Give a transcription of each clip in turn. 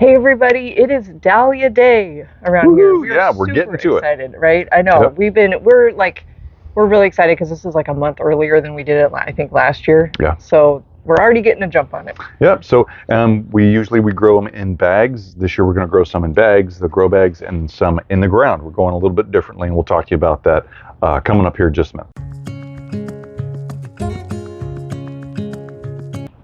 Hey everybody, it is Dahlia Day around here. Woohoo! We are Yeah, we're super getting to it. excited, right? I know. Yep. We're really excited because this is like a month earlier than we did it, I think, last year. Yeah. So we're already getting a jump on it. Yep. So we grow them in bags. This year we're going to grow some in bags, the grow bags, and some in the ground. We're going a little bit differently, and we'll talk to you about that coming up here in just a minute.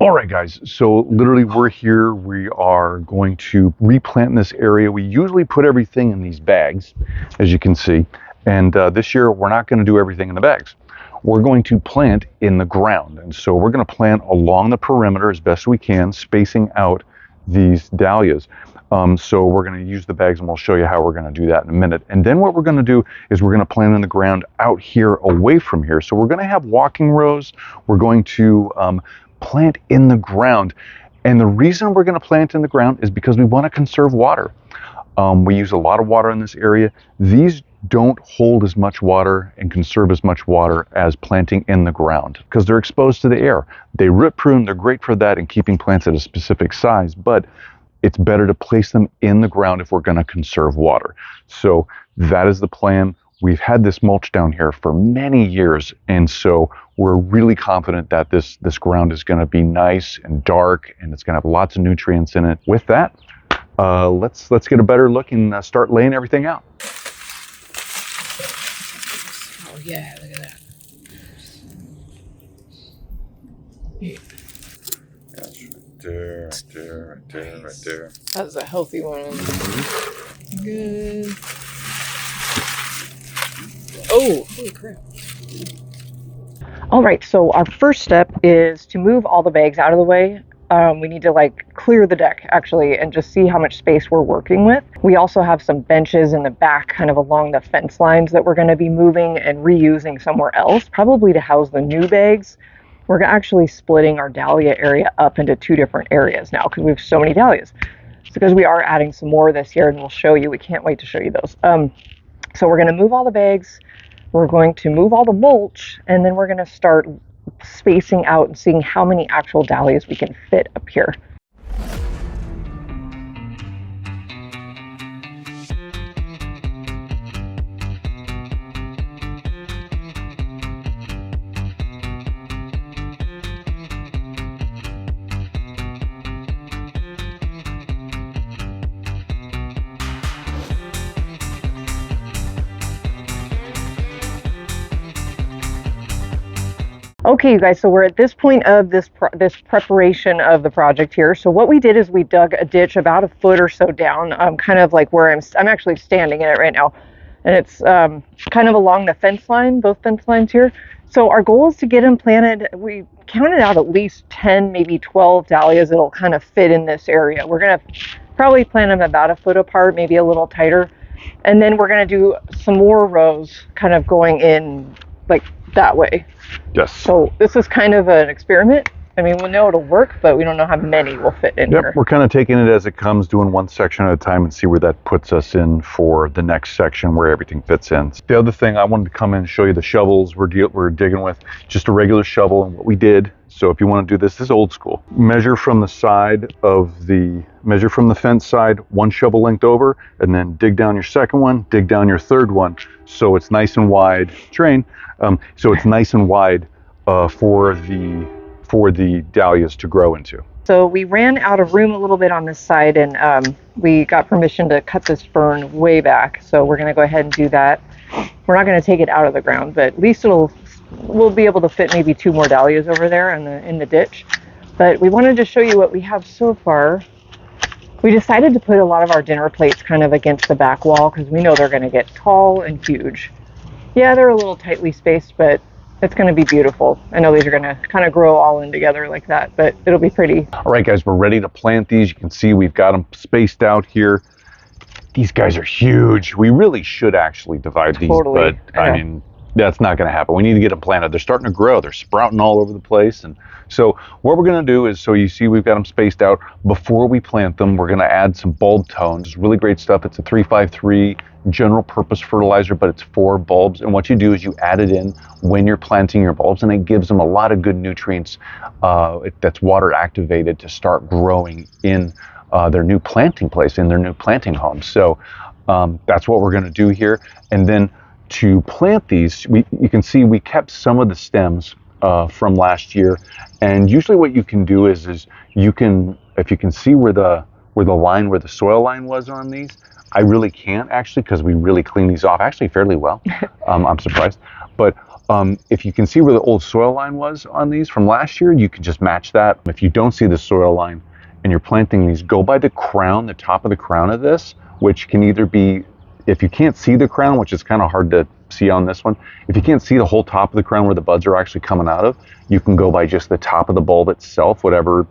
All right, guys, so literally we're here. We are going to replant this area. We usually put everything in these bags, as you can see. And this year we're not going to do everything in the bags. We're going to plant in the ground. And so we're going to plant along the perimeter as best we can, spacing out these dahlias. So we're going to use the bags, and we'll show you how we're going to do that in a minute. And then what we're going to do is we're going to plant in the ground out here away from here. So we're going to have walking rows. We're going to plant in the ground. And the reason we're going to plant in the ground is because we want to conserve water. We use a lot of water in this area. These don't hold as much water and conserve as much water as planting in the ground because they're exposed to the air. They root prune, they're great for that and keeping plants at a specific size, but it's better to place them in the ground if we're going to conserve water. So that is the plan. We've had this mulch down here for many years, and so we're really confident that this ground is going to be nice and dark, and it's going to have lots of nutrients in it. With that, let's get a better look and start laying everything out. Oh yeah, look at that. That's right there, right there. That's a healthy one. Good. Oh, holy crap. All right, so our first step is to move all the bags out of the way. We need to clear the deck actually and just see how much space we're working with. We also have some benches in the back kind of along the fence lines that we're going to be moving and reusing somewhere else, probably to house the new bags. We're actually splitting our dahlia area up into two different areas now because we have so many dahlias. It's because we are adding some more this year, and we'll show you. We can't wait to show you those. So we're going to move all the bags. We're going to move all the mulch, and then we're going to start spacing out and seeing how many actual dahlias we can fit up here. Okay, you guys, so we're at this point of this preparation of the project here. So what we did is we dug a ditch about a foot or so down, kind of like where I'm actually standing in it right now. And it's kind of along the fence line, both fence lines here. So our goal is to get them planted. We counted out at least 10, maybe 12 dahlias that'll kind of fit in this area. We're going to probably plant them about a foot apart, maybe a little tighter. And then we're going to do some more rows kind of going in like that way. Yes. So this is kind of an experiment. I mean, we know it'll work, but we don't know how many will fit in here. We're kind of taking it as it comes, doing one section at a time and see where that puts us in for the next section where everything fits in. The other thing, I wanted to come in and show you the shovels we're digging with. Just a regular shovel and what we did. So if you want to do this is old school. Measure from the fence side, one shovel length over, and then dig down your second one, dig down your third one. So it's nice and wide. So it's nice and wide for the dahlias to grow into. So we ran out of room a little bit on this side, and we got permission to cut this fern way back. So we're going to go ahead and do that. We're not going to take it out of the ground, but at least we'll be able to fit maybe 2 more dahlias over there in the ditch. But we wanted to show you what we have so far. We decided to put a lot of our dinner plates kind of against the back wall because we know they're going to get tall and huge. Yeah, they're a little tightly spaced, but it's going to be beautiful. I know these are going to kind of grow all in together like that, but it'll be pretty. All right, guys, we're ready to plant these. You can see we've got them spaced out here. These guys are huge. We really should actually divide these, but I mean, that's not going to happen. We need to get them planted. They're starting to grow. They're sprouting all over the place. And so what we're going to do is, so you see we've got them spaced out. Before we plant them, we're going to add some bulb tones. It's really great stuff. It's a 353 general purpose fertilizer, but it's for bulbs. And what you do is you add it in when you're planting your bulbs, and it gives them a lot of good nutrients that's water activated to start growing in their new planting place, in their new planting home. So that's what we're going to do here. And then to plant these, you can see we kept some of the stems from last year. And usually what you can do is you can, if you can see where the soil line was on these, I really can't actually, because we really clean these off actually fairly well. I'm surprised. But if you can see where the old soil line was on these from last year, you can just match that. If you don't see the soil line and you're planting these, go by the crown, the top of the crown of this, which can either be, if you can't see the crown, which is kind of hard to see on this one, if you can't see the whole top of the crown where the buds are actually coming out of, you can go by just the top of the bulb itself, whatever,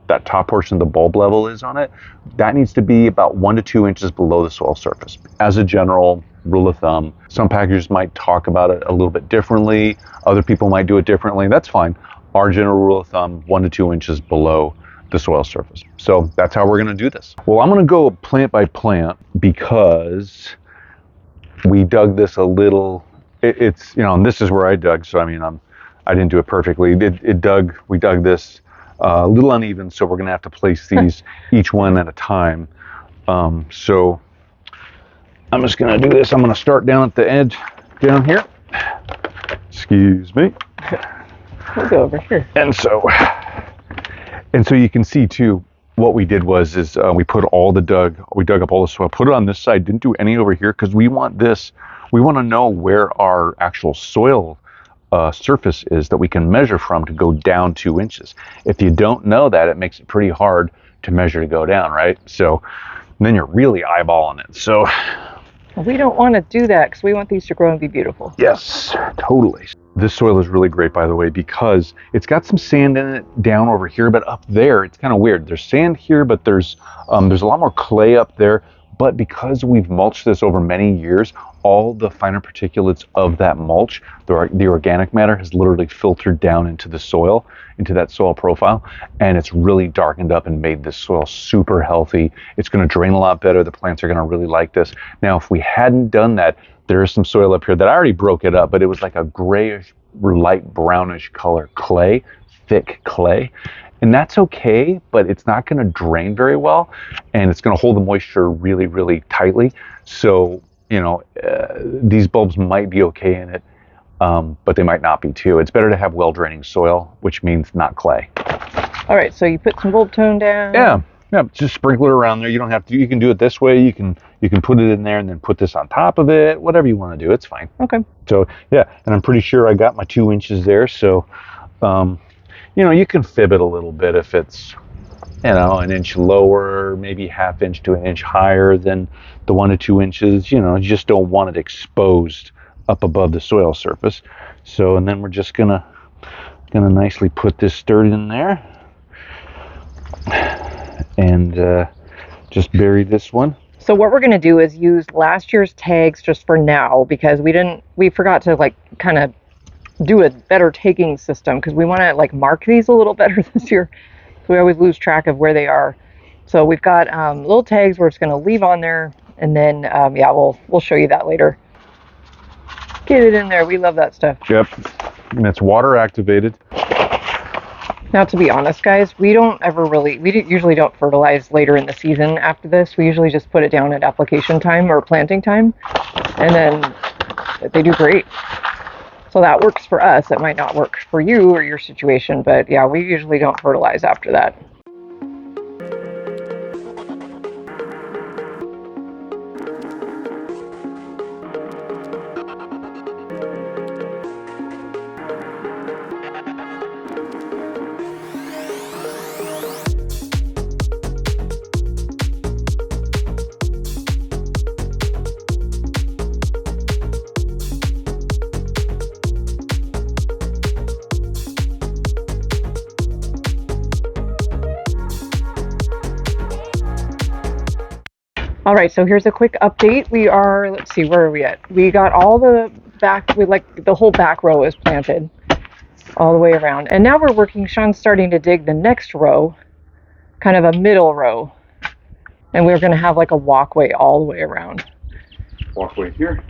that top portion of the bulb level is on it. That needs to be about 1 to 2 inches below the soil surface. As a general rule of thumb, some packagers might talk about it a little bit differently. Other people might do it differently. That's fine. Our general rule of thumb, 1 to 2 inches below the soil surface. So that's how we're going to do this. Well, I'm going to go plant by plant because we dug this a little. It's and this is where I dug. So I mean, I didn't do it perfectly. We dug this a little uneven. So we're going to have to place these each one at a time. So I'm just going to do this. I'm going to start down at the edge, down here. Excuse me. We'll go over here. And so you can see too, what we did was we dug up all the soil, put it on this side, didn't do any over here, because we want to know where our actual soil surface is that we can measure from to go down 2 inches. If you don't know that, it makes it pretty hard to measure to go down, right? So then you're really eyeballing it. So we don't want to do that because we want these to grow and be beautiful. Yes, totally. This soil is really great, by the way, because it's got some sand in it down over here, but up there, it's kind of weird. There's sand here, but there's a lot more clay up there. But because we've mulched this over many years, all the finer particulates of that mulch, the organic matter, has literally filtered down into the soil, into that soil profile, and it's really darkened up and made this soil super healthy. It's going to drain a lot better. The plants are going to really like this. Now, if we hadn't done that, there is some soil up here that I already broke it up, but it was like a grayish, light brownish color clay, thick clay. And that's okay, but it's not going to drain very well, and it's going to hold the moisture really, really tightly. So, these bulbs might be okay in it, but they might not be too. It's better to have well-draining soil, which means not clay. All right, so you put some bulb tone down. Yeah, just sprinkle it around there. You don't have to. You can do it this way. You can put it in there and then put this on top of it. Whatever you want to do, it's fine. Okay. So yeah, and I'm pretty sure I got my 2 inches there. So, you can fib it a little bit if it's, an inch lower, maybe ½ inch to an inch higher than the 1 to 2 inches. You just don't want it exposed up above the soil surface. So, and then we're just gonna nicely put this dirt in there and just bury this one. So what we're going to do is use last year's tags just for now, because we forgot to kind of do a better tagging system, because we want to mark these a little better this year. So we always lose track of where they are. So we've got little tags we're just going to leave on there, and then we'll show you that later. Get it in there. We love that stuff. Yep. And it's water activated. Now, to be honest, guys, we usually don't fertilize later in the season after this. We usually just put it down at application time or planting time, and then they do great. So that works for us. It might not work for you or your situation, but yeah, we usually don't fertilize after that. All right, so here's a quick update. Let's see, where are we at? We got all the whole back row is planted all the way around. And now Sean's starting to dig the next row, kind of a middle row. And we're going to have a walkway all the way around. Walkway here,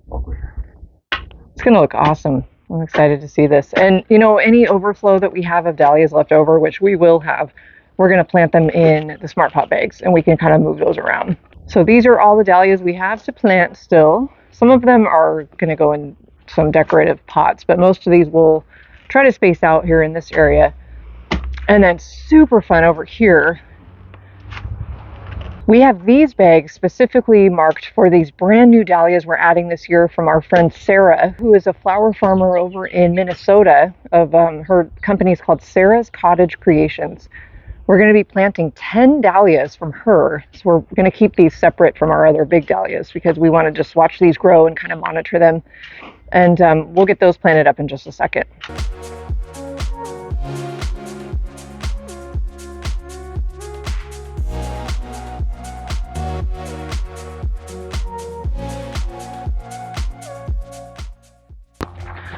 walkway here. It's going to look awesome. I'm excited to see this. And, any overflow that we have of dahlias left over, which we will have, we're going to plant them in the smart pot bags, and we can kind of move those around. So these are all the dahlias we have to plant still. Some of them are going to go in some decorative pots, but most of these we'll try to space out here in this area. And then super fun over here, we have these bags specifically marked for these brand new dahlias we're adding this year from our friend Sarah, who is a flower farmer over in Minnesota. Her company is called Sarah's Cottage Creations. We're going to be planting 10 dahlias from her. So we're going to keep these separate from our other big dahlias because we want to just watch these grow and kind of monitor them. And we'll get those planted up in just a second.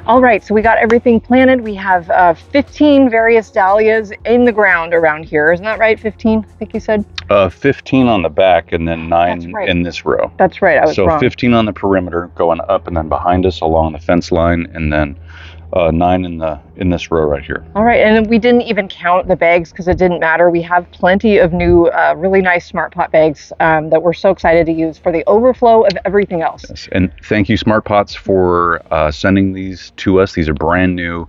All right, so we got everything planted. We have 15 various dahlias in the ground around here. Isn't that right, 15? I think you said? 15 on the back and then 9 in this row. That's right, I was wrong. So 15 on the perimeter going up and then behind us along the fence line, and then 9 in this row right here. All right, and we didn't even count the bags because it didn't matter. We have plenty of new, really nice Smart Pot bags that we're so excited to use for the overflow of everything else. Yes. And thank you, Smart Pots, for sending these to us. These are brand new.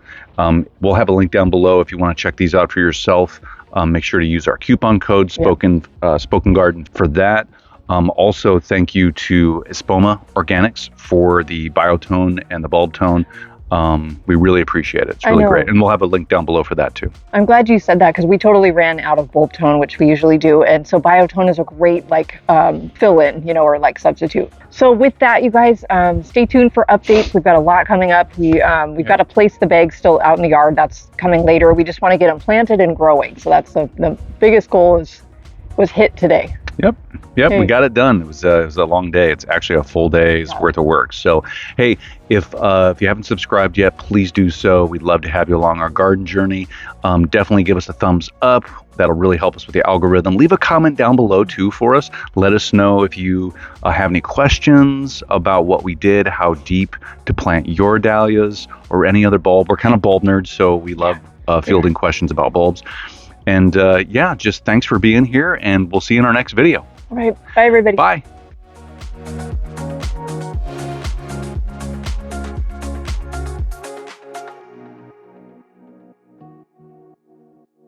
We'll have a link down below if you want to check these out for yourself. Make sure to use our coupon code Spoken Garden for that. Also, thank you to Espoma Organics for the biotone and the bulb tone. We really appreciate it. It's really great. And we'll have a link down below for that too. I'm glad you said that because we totally ran out of bulb tone, which we usually do. And so biotone is a great fill-in, or like substitute. So with that, you guys, stay tuned for updates. We've got a lot coming up. We've got to place the bags still out in the yard. That's coming later. We just want to get them planted and growing. So that's the biggest goal was hit today. Yep, okay. We got it done. It was a long day. It's actually a full day's worth of work. So, hey, if you haven't subscribed yet, please do so. We'd love to have you along our garden journey. Definitely give us a thumbs up. That'll really help us with the algorithm. Leave a comment down below too for us. Let us know if you have any questions about what we did, how deep to plant your dahlias, or any other bulb. We're kind of bulb nerds, so we love fielding questions about bulbs. And just thanks for being here, and we'll see you in our next video. All right. Bye, everybody. Bye.